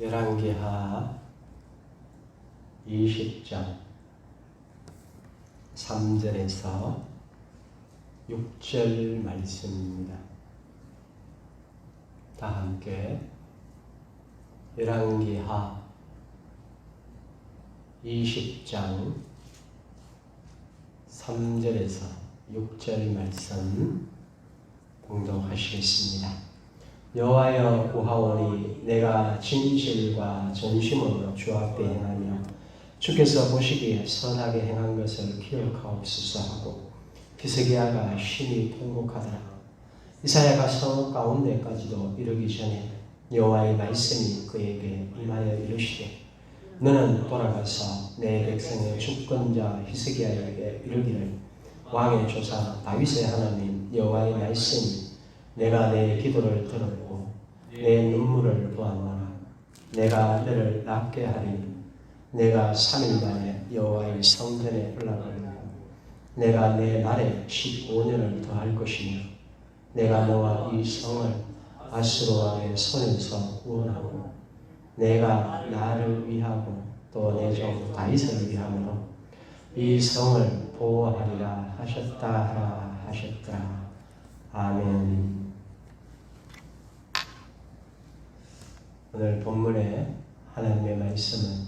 열왕기하 20장 3절에서 6절 말씀입니다. 다 함께 열왕기하 20장 3절에서 6절 말씀 봉독하시겠습니다. 여호와여 구하오니 내가 진실과 전심으로 주 앞에 행하며 주께서 보시기에 선하게 행한 것을 기억하옵소서 하고 히스기야가 심히 통곡하더라. 이사야가 성읍 가운데까지도 이르기 전에 여호와의 말씀이 그에게 임하여 이르시되 너는 돌아가서 내 백성의 주권자 히스기야에게 이르기를 왕의 조사 다윗의 하나님 여호와의 말씀이 내가 내 기도를 들었고 내 눈물을 보았노라. 내가 너를 낫게 하리니 내가 3일 만에 여호와의 성전에 올라가리고 내가 내 날에 15년을 더할 것이며 내가 너와 이 성을 아수르 왕의 손에서 구원하고 내가 나를 위하고 또 내 종 다윗을 위함으로 이 성을 보호하리라 하셨다 하셨다. 아멘. 오늘 본문의 하나님의 말씀은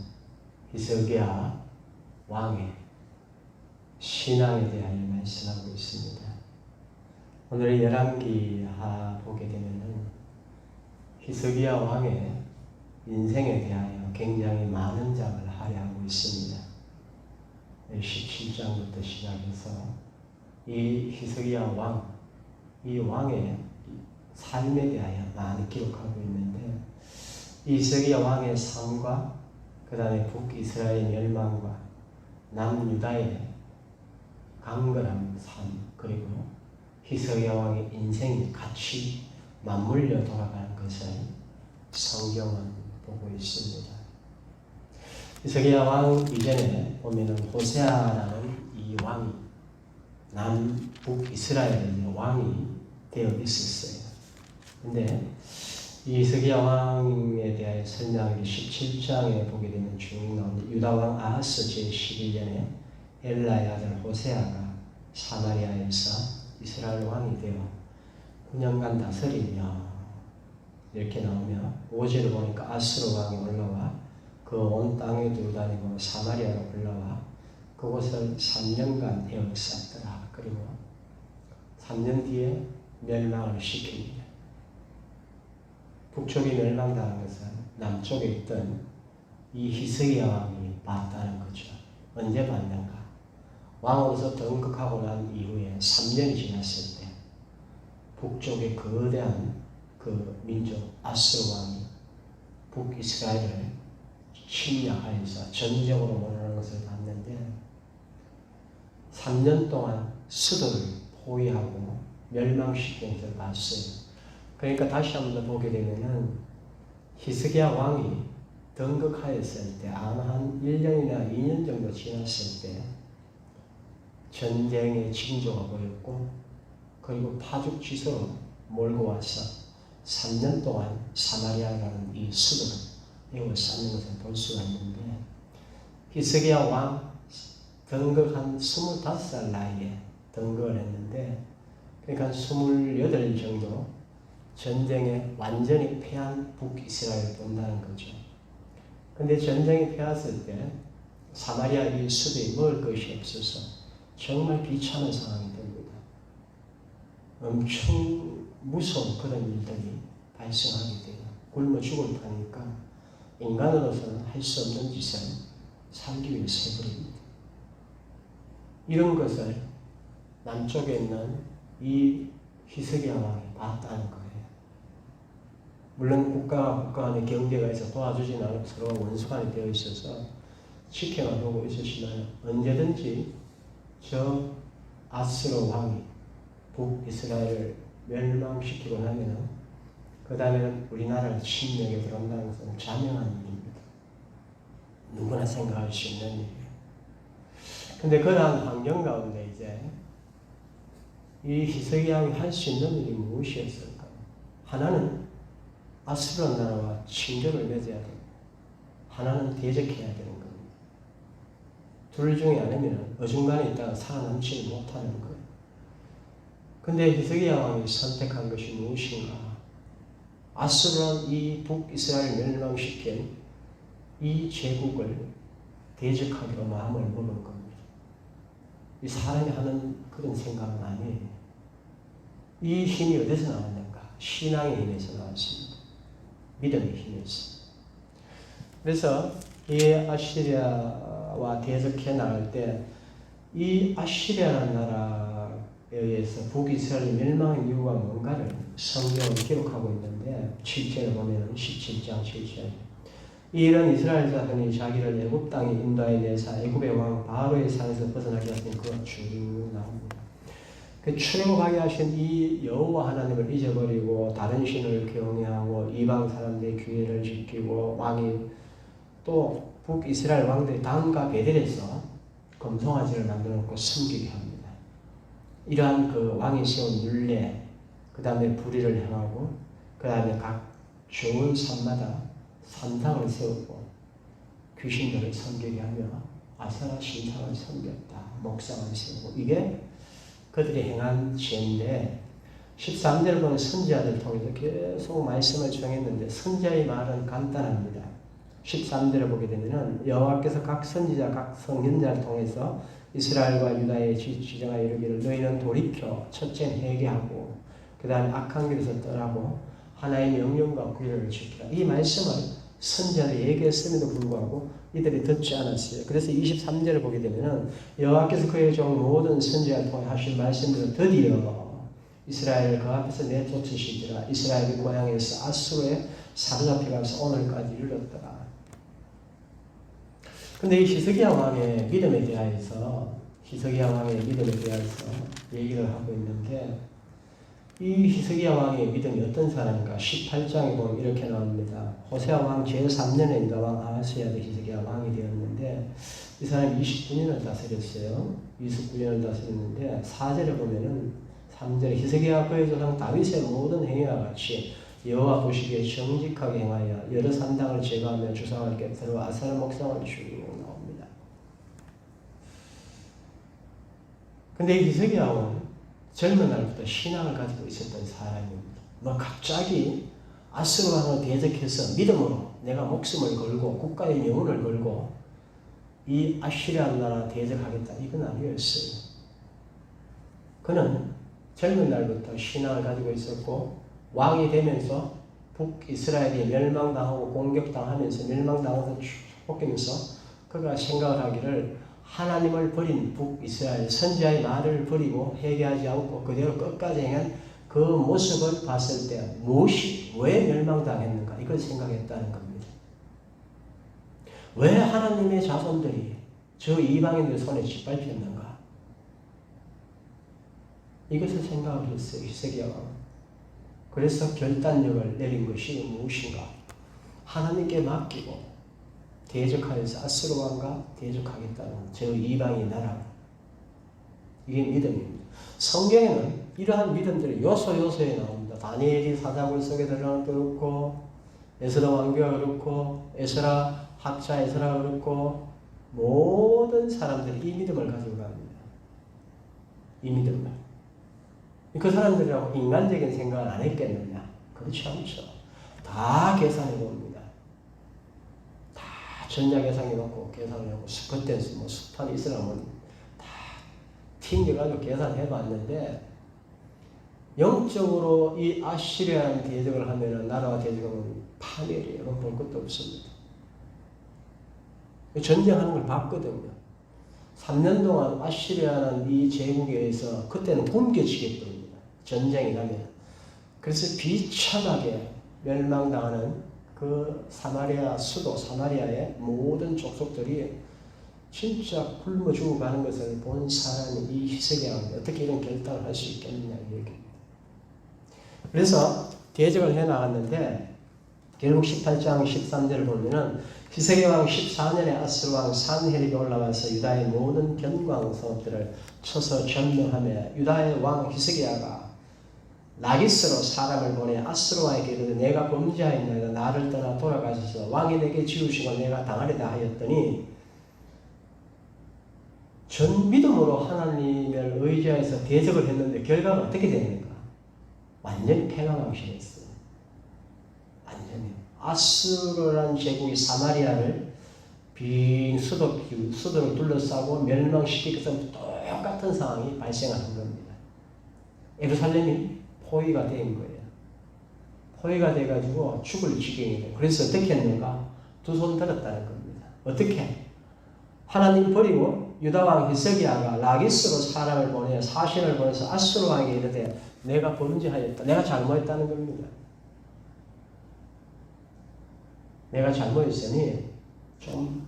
히스기야 왕의 신앙에 대하여 말씀하고 있습니다. 오늘 열왕기하 보게 되면은 히스기야 왕의 인생에 대하여 굉장히 많은 장을 할애하고 있습니다. 17장부터 시작해서 이 히스기야 왕, 이 왕의 삶에 대하여 많이 기록하고 있는데 이 히스기야 왕의 삶과 그 다음에 북이스라엘 멸망과 남유다의 강건한 삶 그리고 히스기야 왕의 인생이 같이 맞물려 돌아가는 것을 성경은 보고 있습니다. 히스기야 왕 이전에 보면은 호세아라는 이 왕이 남북 이스라엘의 왕이 되어 있었어요. 근데 이 히스기야 왕에 대하여 설명하기 17장에 보게 되면 쭉 나오는데 유다 왕 아하스 제11년에 엘라의 아들 호세아가 사마리아에서 이스라엘 왕이 되어 9년간 다스리며 이렇게 나오며 5절을 보니까 아수르 왕이 올라와 그 온 땅에 두루다니고 사마리아로 올라와 그곳을 3년간 에워쌌더라. 그리고 3년 뒤에 멸망을 시킵니다. 북쪽이 멸망당한 것은 남쪽에 있던 이 히스기야 왕이 봤다는 거죠. 언제 봤는가? 왕으로서 등극하고 난 이후에 3년이 지났을 때 북쪽의 거대한 그 민족 아수르 왕이 북이스라엘을 침략하여서 전적으로 몰아넣은 것을 봤는데 3년 동안 수도를 포위하고 멸망시킨 것을 봤어요. 그러니까 다시 한번 보게 되면은 히스기야 왕이 등극하였을 때 아마 한 1년이나 2년 정도 지났을 때 전쟁의 징조가 보였고 그리고 파죽지서로 몰고 와서 3년 동안 사마리아라는 이 수도를 에워쌌는 것을 볼 수가 있는데 히스기야 왕 등극한 25살 나이에 등극을 했는데 그러니까 28 정도 전쟁에 완전히 패한 북이스라엘을 본다는 거죠. 근데 전쟁이 패했을 때 사마리아 이 수도에 먹을 것이 없어서 정말 비참한 상황이 됩니다. 엄청 무서운 그런 일들이 발생하게 돼요. 굶어 죽을 파니까 인간으로서는 할 수 없는 짓을 살기 위해서 해버립니다. 이런 것을 남쪽에 있는 이 히스기야 왕이 봤다는 거예요. 물론 국가 간의 경계가 있어 도와주진 않고 서로 원수간이 되어 있어서 지켜보고 있으시면 언제든지 저 아수르 왕이 북이스라엘을 멸망시키고 나면은 그 다음에는 우리나라를 침략에 들어온다는 것은 자명한 일입니다. 누구나 생각할 수 있는 일이에요. 근데 그러한 환경 가운데 이제 이 히스기야 왕이 할 수 있는 일이 무엇이었을까? 하나는 아수르 나라와 친교를 맺어야 됩니다. 하나는 대적해야 되는 겁니다. 둘 중에 아니면 어중간에 있다가 살아남지 못하는 거예요. 근데 히스기야 왕이 선택한 것이 무엇인가? 아수르는 이 북이스라엘 멸망시킨 이 제국을 대적하기로 마음을 먹은 겁니다. 이 사람이 하는 그런 생각은 아니에요. 이 힘이 어디서 나왔는가? 신앙의 힘에서 나왔습니다. 믿음의 힘에서. 그래서 이 아시리아와 대적해 나갈 때 이 아시리아라는 나라에 의해서 북이스라엘이 멸망한 이유가 뭔가를 성경은 기록하고 있는데 7절에 보면 17장 7절 이런 이스라엘 자손이 자기를 애굽 땅에 인도하여 내사 애굽의 왕 바로의 상에서 벗어나게 하신 그가 쭉 나옵니다. 그 출애굽하게 하신 이 여호와 하나님을 잊어버리고 다른 신을 경외하고 이방 사람들의 규례를 지키고 왕이 또 북이스라엘 왕들이 단과 베델에서 금송아지를 만들어 놓고 섬기게 합니다. 이러한 그 왕이 세운 율례, 그 다음에 불의를 행하고, 그 다음에 각 좋은 산마다 산상을 세우고 귀신들을 섬기게 하며 아세라 신상을 섬겼다. 목상을 세우고 이게 그들이 행한 죄인데 13절을 보면 선지자들 통해서 계속 말씀을 정했는데 선지자의 말은 간단합니다. 13절을 보게 되면 여호와께서 각 선지자, 각 선견자를 통해서 이스라엘과 유다의 지정하 이르기를 너희는 돌이켜 첫째는 회개하고 그 다음에 악한 길에서 떠나고 하나의 명령과 규례를 지키라. 이 말씀을 선지자들이 얘기했음에도 불구하고 이들이 듣지 않았어요. 그래서 23절을 보게 되면 여호와께서 그의 종 모든 선지자를 통해 하신 말씀들을 드디어 이스라엘을 그 앞에서 내쫓으시더라. 이스라엘의 고향에서 아수르에 사로잡혀가서 오늘까지 이르렀더라. 근데 이 히스기야 왕의 믿음에 대하여서 얘기를 하고 있는데 이 히스기야 왕의 믿음이 어떤 사람인가? 18장에 보면 이렇게 나옵니다. 호세아 왕 제3년에 유다 왕 아하스야도 히스기야 왕이 되었는데 이 사람이 29년을 다스렸어요. 29년을 다스렸는데 4절에 보면은 3절에 히스기야 그의 조상 다윗의 모든 행위와 같이 여호와 보시기에 정직하게 행하여 여러 산당을 제거하며 주상을 깨뜨려 아사라 목상을 죽이고 나옵니다. 근데 이 히스기야 왕은 젊은 날부터 신앙을 가지고 있었던 사람입니다. 갑자기 아수르 왕을 대적해서 믿음으로 내가 목숨을 걸고 국가의 영혼을 걸고 이 아시리아 나라 대적하겠다 이건 아니었어요. 그는 젊은 날부터 신앙을 가지고 있었고 왕이 되면서 북이스라엘이 멸망당하고 공격당하면서 멸망당해서 쫓기면서 그가 생각을 하기를 하나님을 버린 북이스라엘 선지자의 말을 버리고 회개하지 않고 그대로 끝까지 행한 그 모습을 봤을 때 무엇이 왜 멸망당했는가 이걸 생각했다는 겁니다. 왜 하나님의 자손들이 저 이방인들 손에 짓밟혔는가 이것을 생각을 했어요. 히스기야 왕은. 그래서 결단력을 내린 것이 무엇인가? 하나님께 맡기고 대적하여서 아수르 왕과 대적하겠다는 저 이방인 나라. 이게 믿음입니다. 성경에는 이러한 믿음들이 요소요소에 나옵니다. 다니엘이 사자굴 속에 들어가는 것도 그렇고 에스라 왕비가 그렇고 에스라 학자 에스라가 그렇고 모든 사람들이 이 믿음을 가지고 갑니다. 이 믿음을. 그 사람들이라고 인간적인 생각을 안 했겠느냐? 그렇지 않죠. 다 계산해 봅니다. 다 전략 예상해 놓고 계산을 하고 그때 뭐 수판 이스라엘은 다 튕겨가지고 계산해 봤는데 영적으로 이 아시리아랑 대적을 하면은 나라와 대적하면 파멸이에요. 볼 것도 없습니다. 전쟁하는 걸 봤거든요. 3년 동안 아시리아는 이 제국에 의해서 그때는 굶겨지겠거든요. 전쟁이 나면. 그래서 비참하게 멸망당하는 그 사마리아 수도 사마리아의 모든 족속들이 진짜 굶어 죽어가는 것을 본 사람이 이 히스기야가 어떻게 이런 결단을 할 수 있겠느냐 이 얘기입니다. 그래서 대적을 해나갔는데 결국 18장 13절을 보면은 히스기야 왕 14년에 아수르 왕 산헤립이 올라와서 유다의 모든 견고한 성읍들을 쳐서 점령하며 유다의 왕 히스기야가 라기스로 사람을 보내 아스로에게 이르되 내가 범죄하였나이다. 나를 떠나 돌아가셔서 왕이 내게 지우시고 내가 당하리다 하였더니 전 믿음으로 하나님을 의지해서 대적을 했는데 결과는 어떻게 되는가? 완전히 패망하시겠어요. 완전히 아스로라는 제국이 사마리아를 빈 수도를 둘러싸고 멸망시키기 때문에 똑같은 상황이 발생하는 겁니다. 예루살렘이 포위가 된 거예요. 포위가 돼가지고 죽을 지경이 돼요. 그래서 어떻게 했는가? 두 손 들었다는 겁니다. 어떻게? 하나님 버리고 유다왕 히스기야가 라기스로 사람을 보내 사신을 보내서 아수르 왕에게 이르되 내가 범죄하였다. 내가 잘못했다는 겁니다. 내가 잘못했으니 좀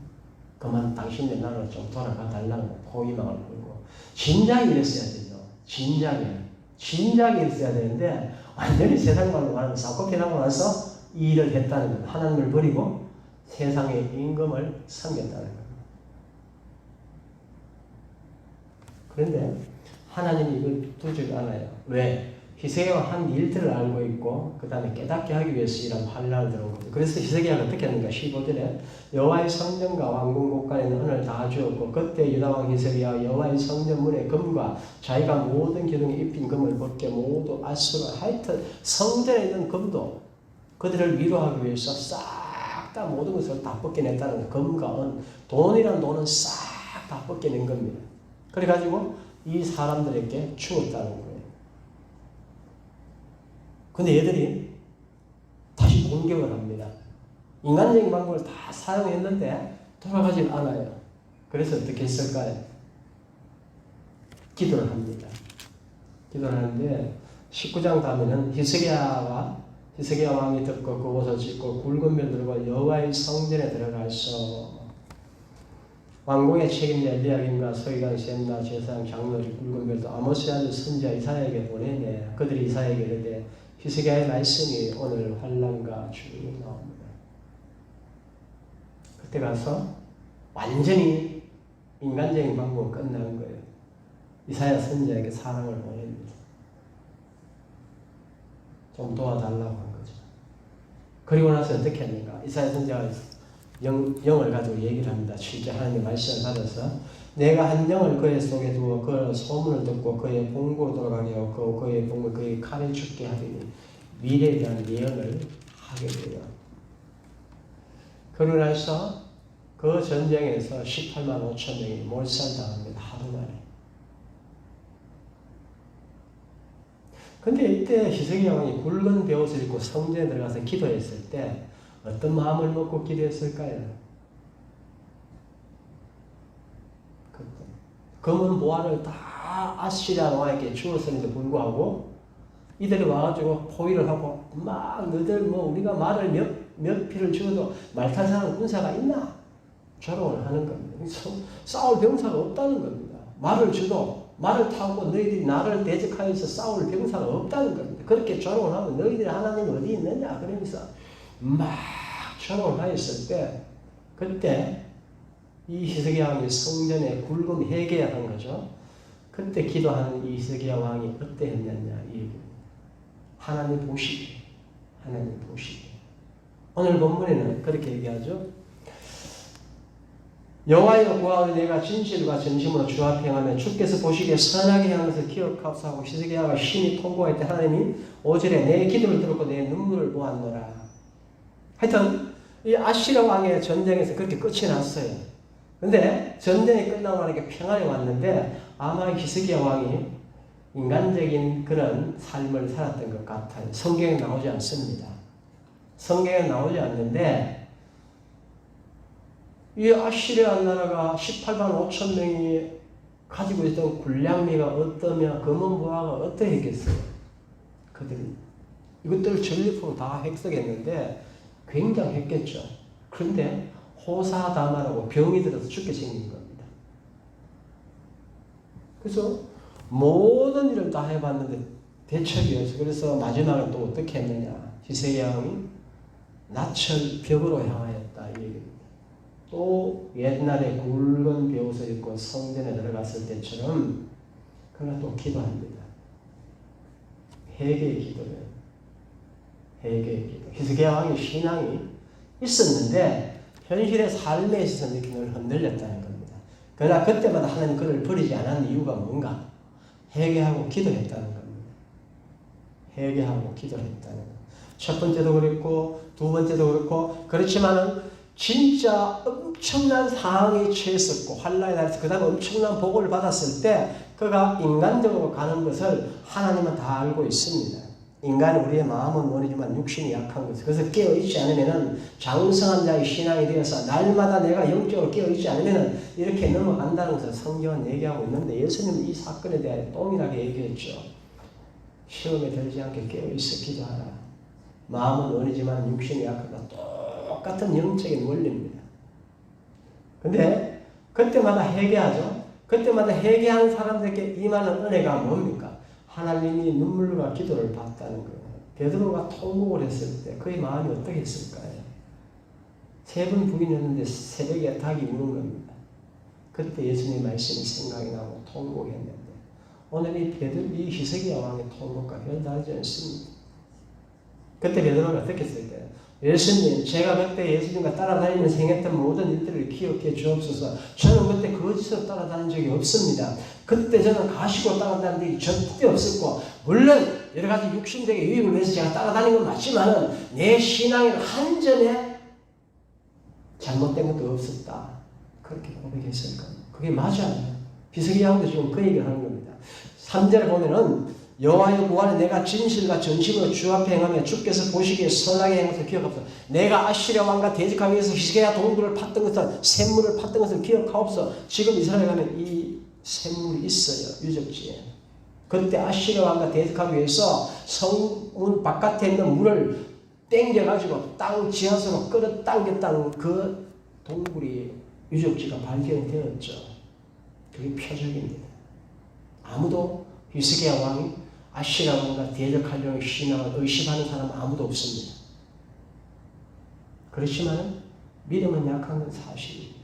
그만 당신네 나라로 좀 돌아가 달라고 포위망을 걸고 진작에 이랬어야 되죠. 진작에 이랬어야 되는데 완전히 세상 말로 말하면 싹겁해나고 나서 이 일을 했다는 겁니다. 하나님을 버리고 세상의 임금을 섬겼다는 겁니다. 그런데 하나님이 이걸 두지 않아요. 왜? 히스기야가 한 일들을 알고 있고 그 다음에 깨닫게 하기 위해서 이런 환란을 들어온 거죠. 그래서 히스기야가 어떻게 하는가? 15절에 여호와의 성전과 왕궁 곳간에는 은을 다 주었고 그때 유다왕 히스기야가 여호와의 성전 문에 금과 자기가 모든 기둥에 입힌 금을 벗겨 모두 아수르 하여튼 성전에 있는 금도 그들을 위로하기 위해서 싹 다 모든 것을 다 벗겨냈다는 거예요. 금과 은, 돈이란 돈은 싹 다 벗겨낸 겁니다. 그래가지고 이 사람들에게 죽었다는 거예요. 근데 얘들이 다시 공격을 합니다. 인간적인 방법을 다 사용했는데 돌아가질 않아요. 그래서 어떻게 했을까요? 기도를 합니다. 기도를 하는데 19장 가면은 히스기야 왕이 듣고 그 옷을 찢고 굵은 면 들고 여호와의 성전에 들어가서 왕궁의 책임자 엘리야김과 서기관 셈나 제사장 장로들 굵은 별도 아모스 아들 선지자 이사야에게 보내네. 그들이 이사야에게 이르되 히스기야의 말씀이 오늘 환난과 죽음이 나옵니다. 그때 가서 완전히 인간적인 방법은 끝난 거예요. 이사야 선지자에게 사람을 보냅니다. 좀 도와달라고 한 거죠. 그리고 나서 어떻게 했는가? 이사야 선지자가 영을 가지고 얘기를 합니다. 실제 하나님의 말씀을 받아서 내가 한 영을 그의 속에 두어 그 소문을 듣고 그의 본국으로 돌아가게 하고 그의 본국을 그의 칼에 죽게 하리니 미래에 대한 예언을 하게 돼요. 그러고 나서 그 전쟁에서 18만 5천 명이 몰살당합니다. 하루 만에. 근데 이때 히스기야 왕이 굵은 베옷을 입고 성전에 들어가서 기도했을 때 어떤 마음을 먹고 기도했을까요? 검은 보화를 다 아시리아 왕에게 주었음에도 불구하고 이들이 와가지고 포위를 하고 막 너들 뭐 우리가 말을 몇 피를 죽어도 말 탈 사람 군사가 있나? 조롱을 하는 겁니다. 싸울 병사가 없다는 겁니다. 말을 주도 말을 타고 너희들이 나를 대적하여서 싸울 병사가 없다는 겁니다. 그렇게 조롱을 하면 너희들이 하나님 어디 있느냐? 그러면서 막 조롱을 하였을 때 그때 이 히스기야 왕이 성전에 굵은 회개를 한 거죠. 그때 기도하는 이 히스기야 왕이 어때 했느냐 이 얘기입니다. 하나님 보시기. 오늘 본문에는 그렇게 얘기하죠. 여호와여 구하오니 내가 진실과 전심으로 주 앞에 행하면 주께서 보시기에 선하게 향해서 기억하옵소서. 히스기야가 심히 통곡할 때 하나님이 5절에 내 기도를 들었고 내 눈물을 보았노라. 하여튼 이 아시리아 왕의 전쟁에서 그렇게 끝이 났어요. 근데 전쟁이 끝나고 나니까 평안이 왔는데 아마 히스기야 왕이 인간적인 그런 삶을 살았던 것 같아요. 성경에 나오지 않습니다. 성경에 나오지 않는데 이 아시리아 나라가 18만 5천 명이 가지고 있던 군량미가 어떠며 검은 보화가 어떠했겠어요? 그들이 이것들을 전리품으로 다 획득했는데 굉장했겠죠. 그런데 호사다마라고 병이 들어서 죽게 생긴 겁니다. 그래서 모든 일을 다 해봤는데 대책이 없어. 그래서 마지막에 또 어떻게 했느냐? 히스기야 왕이 낯을 벽으로 향하였다 이 얘기입니다. 또 옛날에 굵은 베옷을 입고 성전에 들어갔을 때처럼 그러나 또 기도합니다. 회개의 기도예요. 회개의 기도. 히스기야 왕의 신앙이 있었는데 현실의 삶에 있어서 이렇게 늘 흔들렸다는 겁니다. 그러나 그때마다 하나님 그를 버리지 않은 이유가 뭔가? 회개하고 기도했다는 겁니다. 회개하고 기도를 했다는 겁니다. 첫 번째도 그랬고 두 번째도 그렇고 그렇지만은 진짜 엄청난 상황에 처했었고 환난에 달해서 그 다음에 엄청난 복을 받았을 때 그가 인간적으로 가는 것을 하나님은 다 알고 있습니다. 인간은 우리의 마음은 원이지만 육신이 약한 것을 그래서 깨어있지 않으면 장성한 자의 신앙이 되어서 날마다 내가 영적으로 깨어있지 않으면 이렇게 넘어간다는 것을 성경은 얘기하고 있는데 예수님은 이 사건에 대해 동일하게 얘기했죠. 시험에 들지 않게 깨어있어 기도하라. 마음은 원이지만 육신이 약하다. 똑같은 영적인 원리입니다. 근데 그때마다 회개하죠. 그때마다 회개한 사람들에게 임하는 은혜가 뭡니까? 하나님이 눈물과 기도를 받다는 거예요. 베드로가 통곡을 했을 때 그의 마음이 어떻게 했을까요? 3번 부인했는데 새벽에 닭이 우는 겁니다. 그때 예수님의 말씀이 생각이 나고 통곡했는데 오늘 이 히스기야 왕의 통곡과 별다르지 않습니다. 그때 베드로가 어떻게 했을까요? 예수님, 제가 그때 예수님과 따라다니면서 행했던 모든 일들을 기억해 주옵소서. 저는 그때 거짓으로 따라다닌 적이 없습니다. 그때 저는 가시고 따라다닌 적이 절대 없었고 물론 여러 가지 육신적인 유익을 위해서 제가 따라다닌 건 맞지만은 내 신앙에는 한전에 잘못된 것도 없었다. 그렇게 고백했을 겁니다. 그게 맞아요. 히스기야 왕도 지금 그 얘기를 하는 겁니다. 3절에 보면은 여호와의 구하는 내가 진실과 전심으로 주 앞에 행하며 주께서 보시기에 선하게 행한 것을 기억하옵소서. 내가 아시리아 왕과 대적하기 위해서 히스기야 동굴을 팠던 것을 샘물을 팠던 것을 기억하옵소서. 지금 이스라엘 가면 이 샘물이 있어요. 유적지에. 그때 아시리아 왕과 대적하기 위해서 성문 바깥에 있는 물을 땡겨가지고 땅 지하수로 끌어당겼다는 그 동굴이 유적지가 발견되었죠. 그게 표적입니다. 아무도 히스기야 왕이 아시리아 왕과 대적하려는 신앙을 의심하는 사람은 아무도 없습니다. 그렇지만 믿음은 약한 건 사실입니다.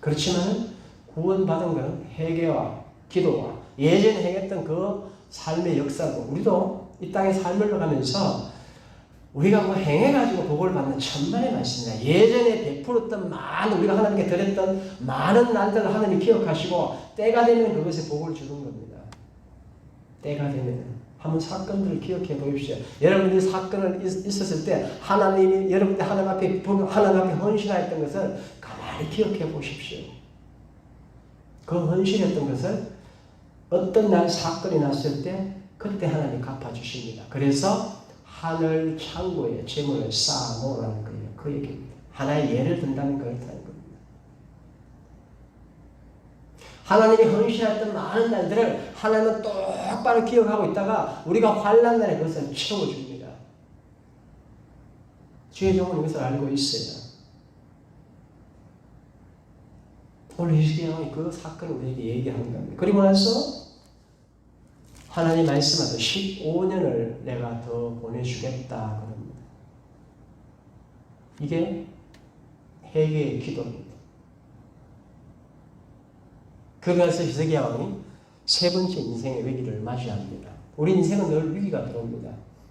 그렇지만 구원받은 것은 회개와 기도와 예전에 행했던 그 삶의 역사고 우리도 이 땅에 삶을 가면서 우리가 뭐 행해가지고 복을 받는 천만의 말씀이다. 예전에 베풀었던 많은 우리가 하나님께 드렸던 많은 날들을 하나님이 기억하시고 때가 되면 그것에 복을 주는 겁니다. 때가 되면 한번 사건들을 기억해 보십시오. 여러분들이 사건을 있었을 때 하나님이 여러분들 하나님 앞에 헌신하였던 것을 가만히 기억해 보십시오. 그 헌신했던 것을 어떤 날 사건이 났을 때 그때 하나님 갚아주십니다. 그래서 하늘 창고에 재물을 쌓아 놓으라는 거예요. 그 얘기입니다. 하나의 예를 든다는 걸 뜻하는 겁니다. 하나님이 헌신했던 많은 날들을 하나님은 똑바로 기억하고 있다가 우리가 환난 날에 그것을 채워줍니다. 주의 종은 이것을 알고 있어요. 오늘 히스기야 왕이 그 사건을 우리에게 얘기하는 겁니다. 그리고 나서 하나님 말씀하듯 15년을 내가 더 보내주겠다 그럽니다. 이게 회개의 기도입니다. 그래서 히스기야 왕이 세 번째 인생의 위기를 맞이합니다. 우리 인생은 늘 위기가 들어옵니다.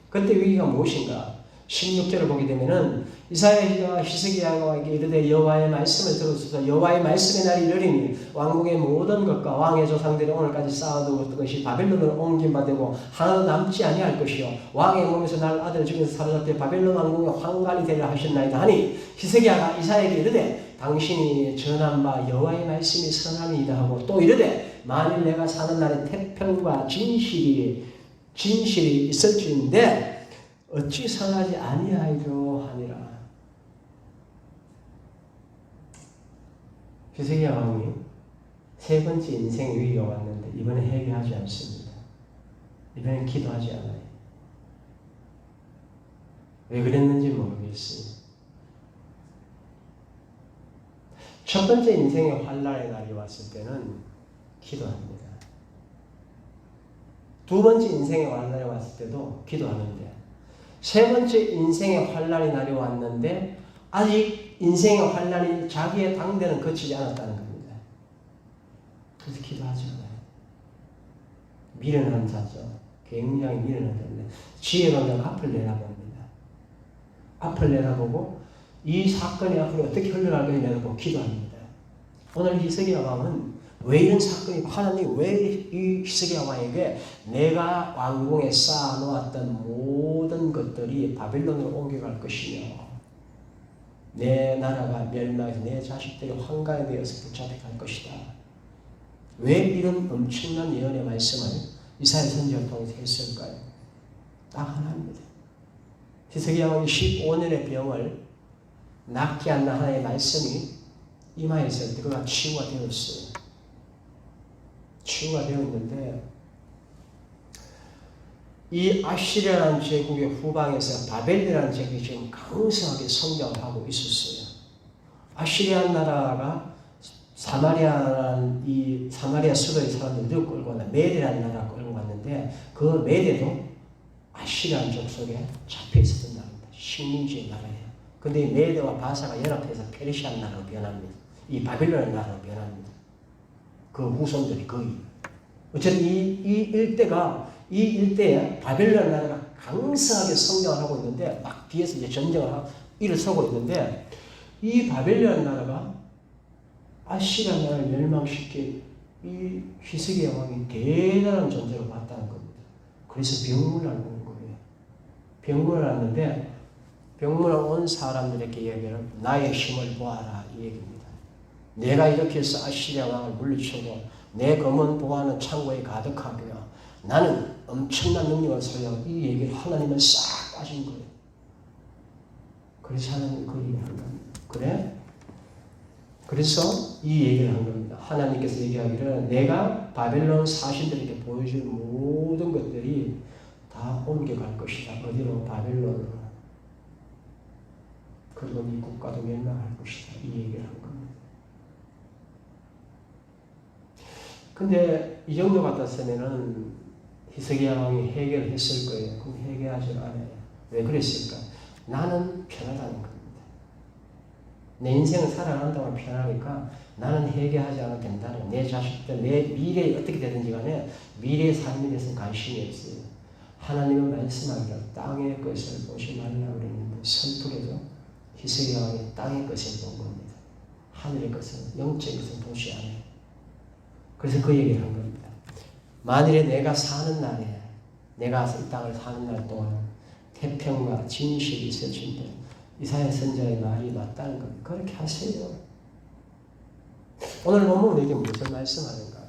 그때 위기가 무엇인가? 16절을 보게 되면은 이사야가 히스기야에게 이르되 여호와의 말씀을 들으소서. 여호와의 말씀의 날이 이르리니 왕국의 모든 것과 왕의 조상들이 오늘까지 쌓아둔 것이 바벨론으로 옮김받고 하나도 남지 아니할 것이요 왕의 몸에서 날 아들 중에서 사로잡혀 바벨론 왕국의 황관이 되려 하셨나이다 하니 히스기야가 이사야에게 이르되 당신이 전한 바 여호와의 말씀이 선하니이다 하고 또 이르되 만일 내가 사는 날에 태평과 진실이 있을지인데 어찌 선하지 아니하리요 하니라. 히스기야 왕이 세 번째 인생 위기가 왔는데 이번에 회개하지 않습니다. 이번엔 기도하지 않아요. 왜 그랬는지 모르겠어요. 첫 번째 인생의 환난의 날이 왔을 때는 기도합니다. 두 번째 인생의 환난이 왔을 때도 기도하는데 세 번째 인생의 환난의 날이 왔는데 아직 인생의 환난이 자기의 당대는 거치지 않았다는 겁니다. 그래서 기도하지 않아요. 미련한 자죠. 굉장히 미련하다는데 지혜로운 자가 앞을 내다봅니다. 앞을 내다보고 이 사건이 앞으로 어떻게 흘러갈 것을 내다보고 기도합니다. 오늘 히스기야 왕은 왜 이런 사건이 하나님이 왜 이 히스기야 왕에게 내가 왕궁에 쌓아놓았던 모든 것들이 바빌론으로 옮겨갈 것이며 내 나라가 멸망해서 내 자식들이 황강에 되어서 붙잡혀갈 것이다. 왜 이런 엄청난 예언의 말씀을 이사야 선지자를 통해서 했을까요? 딱 하나입니다. 히스기야 왕이 15년의 병을 낫게 하는 하나님의 말씀이 임하였을 때 그가 치유가 되었어요. 치유가 되었는데 이 아시리아라는 제국의 후방에서 바벨이라는 제국이 지금 강성하게 성장을 하고 있었어요. 아시리아 나라가 사마리아라는 이 사마리아 수도의 사람들을 끌고 왔는데 메대라는 나라를 끌고 왔는데 그 메대도 아시리아 족속에 잡혀 있었던 나라입니다. 식민지의 나라예요. 근데 이 메대와 바사가 연합해서 페르시아 나라로 변합니다. 이 바빌론 나라로 변합니다. 그 후손들이 거의. 어쨌든 이 일대에 바벨론 나라가 강성하게 성장을 하고 있는데 막 뒤에서 이제 전쟁을 하고 일어서고 있는데 이 바벨론 나라가 아시리아 나라를 멸망시킨 이 히스기야 왕이 대단한 존재로 봤다는 겁니다. 그래서 병문을 온 거예요. 병문을 왔는데 병문을 온 사람들에게 얘기를 나의 힘을 보아라 이 얘기입니다. 내가 이렇게 해서 아시리아 왕을 물리치고 내 검은 보화는 창고에 가득하고요. 나는 엄청난 능력을 소유하고 이 얘기를 하나님은 싹 빠진 거예요. 그래서 하나님이 그 얘기를 한 겁니다. 그래? 그래서 이 얘기를 한 겁니다. 하나님께서 얘기하기를 내가 바벨론 사신들에게 보여줄 모든 것들이 다 옮겨갈 것이다. 어디로? 바벨론으로. 그리고 이 국가도 멸망할 것이다. 이 얘기를 한 겁니다. 근데 이 정도 같았으면은 히스기야 왕이 해결했을 거예요. 그럼 해결하지 않아요. 왜 그랬을까? 나는 편하다는 겁니다. 내 인생을 살아간다고 편하니까 나는 해결하지 않아도 된다는 내 자식들, 내 미래에 어떻게 되든지 간에 미래의 삶에 대해서는 관심이 없어요. 하나님의 말씀하기를 땅의 것을 보지 말라고 그랬는데 선풀에도 히스기야 왕이 땅의 것을 본 겁니다. 하늘의 것은 영적인 것을 보지 않아요. 그래서 그 얘기를 한 겁니다. 만일에 내가 사는 날에 내가 이 땅을 사는 날 동안 태평과 진실이 있어진다. 이사야 선지자의 말이 맞다는 겁니다. 그렇게 하세요. 오늘 보면 우리에게 무슨 말씀하는가?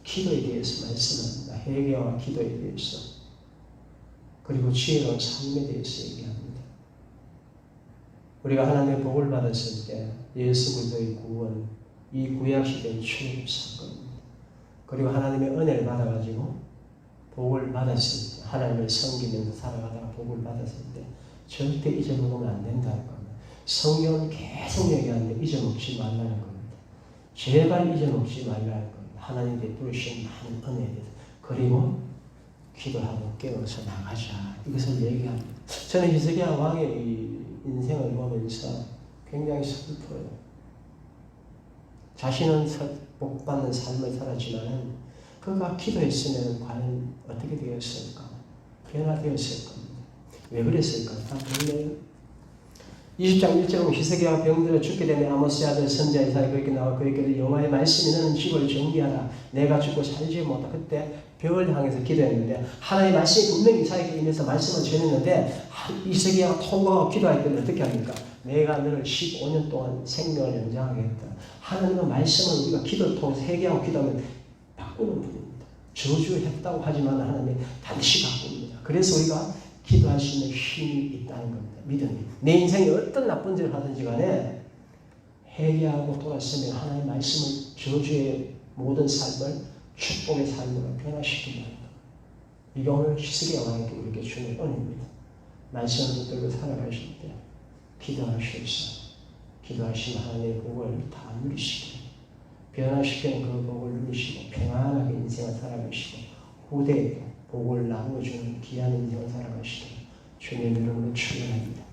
기도에 대해서 말씀합니다. 회개와 기도에 대해서 그리고 지혜로운 삶에 대해서 얘기합니다. 우리가 하나님의 복을 받았을 때 예수 그리스도의 구원, 이 구약시대의 출애굽 사건입니다. 그리고 하나님의 은혜를 받아가지고 복을 받았을 때 하나님을 섬기면서 살아가다가 복을 받았을 때 절대 잊어먹으면 안 된다는 겁니다. 성경은 계속 얘기하는데 잊어먹지 말라는 겁니다. 제발 잊어먹지 말라는 겁니다. 하나님 베푸신 많은 은혜에 대해서. 그리고 기도하고 깨어서 나가자. 이것을 얘기합니다. 저는 히스기야 왕의 이 인생을 보면서 굉장히 슬퍼요. 자신은 복받는 삶을 살았지만 그가 기도했으면 과연 어떻게 되었을까? 변화되었을 겁니다. 왜 그랬을까? 다 볼래요? 20장 1절에 히스기야가 병들어 죽게 되면 아모스의 아들 선지자 이사야 그에게 나와 그에게 여호와의 말씀이 너는 집을 정비하라. 내가 죽고 살지 못하. 그때 벽을 향해서 기도했는데 하나님의 말씀이 분명히 이사야에게 임해서 말씀을 전했는데 히스기야가 통곡하고 기도할 때는 어떻게 합니까? 내가 너를 15년 동안 생명을 연장하겠다. 하나님의 말씀을 우리가 기도를 통해서 회개하고 기도하면 바꾸는 분입니다. 저주했다고 하지만 하나님이 반드시 바꿉니다. 그래서 우리가 기도할 수 있는 힘이 있다는 겁니다. 믿음이. 내 인생에 어떤 나쁜 짓을 하든지 간에 회개하고 돌아서면 하나님의 말씀을 저주의 모든 삶을 축복의 삶으로 변화시킨다는 겁니다. 이게 오늘 히스기야 왕에게 우리에게 주는 은혜입니다. 말씀을 붙들고 살아가실 때 기도하셔서 기도하시면 하나님의 복을 다 누리시고 변화시키는 그 복을 누리시고 평안하게 인생을 살아가시고 후대에 복을 나누어주는 귀한 인생을 살아가시도록 주님 이름으로 축원합니다.